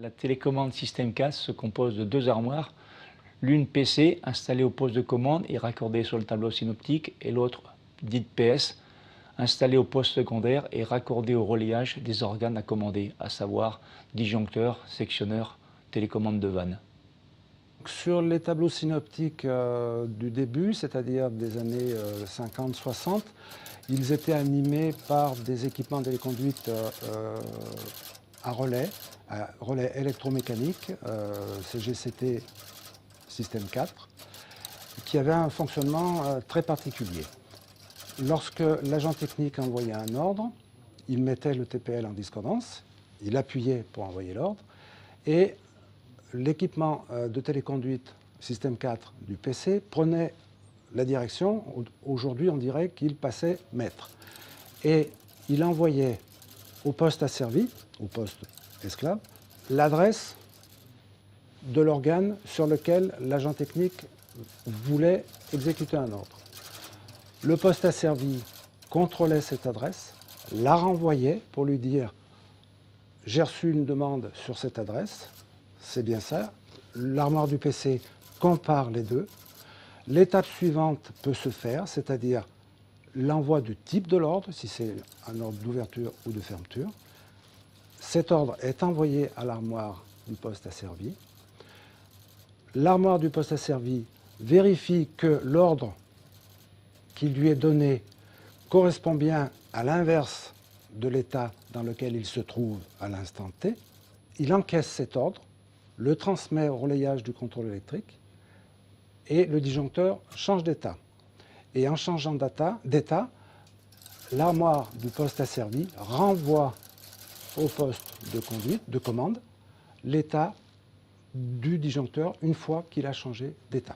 La télécommande Système 4 se compose de deux armoires, l'une PC installée au poste de commande et raccordée sur le tableau synoptique et l'autre dite PS installée au poste secondaire et raccordée au relayage des organes à commander, à savoir disjoncteur, sectionneur, télécommande de vanne. Sur les tableaux synoptiques du début, c'est-à-dire des années 50-60, ils étaient animés par des équipements de téléconduite à relais électromécanique, CGCT Système 4, qui avait un fonctionnement très particulier. Lorsque l'agent technique envoyait un ordre, il mettait le TPL en discordance, il appuyait pour envoyer l'ordre, et l'équipement de téléconduite Système 4 du PC prenait la direction. Aujourd'hui, on dirait qu'il passait maître. Et il envoyait au poste asservi, au poste esclave, l'adresse de l'organe sur lequel l'agent technique voulait exécuter un ordre. Le poste asservi contrôlait cette adresse, la renvoyait pour lui dire « j'ai reçu une demande sur cette adresse ». C'est bien ça. L'armoire du PC compare les deux. L'étape suivante peut se faire, c'est-à-dire l'envoi du type de l'ordre, si c'est un ordre d'ouverture ou de fermeture. Cet ordre est envoyé à l'armoire du poste asservi. L'armoire du poste asservi vérifie que l'ordre qui lui est donné correspond bien à l'inverse de l'état dans lequel il se trouve à l'instant T. Il encaisse cet ordre, le transmet au relayage du contrôle électrique et le disjoncteur change d'état. Et en changeant d'état, l'armoire du poste asservi renvoie au poste de commande l'état du disjoncteur une fois qu'il a changé d'état.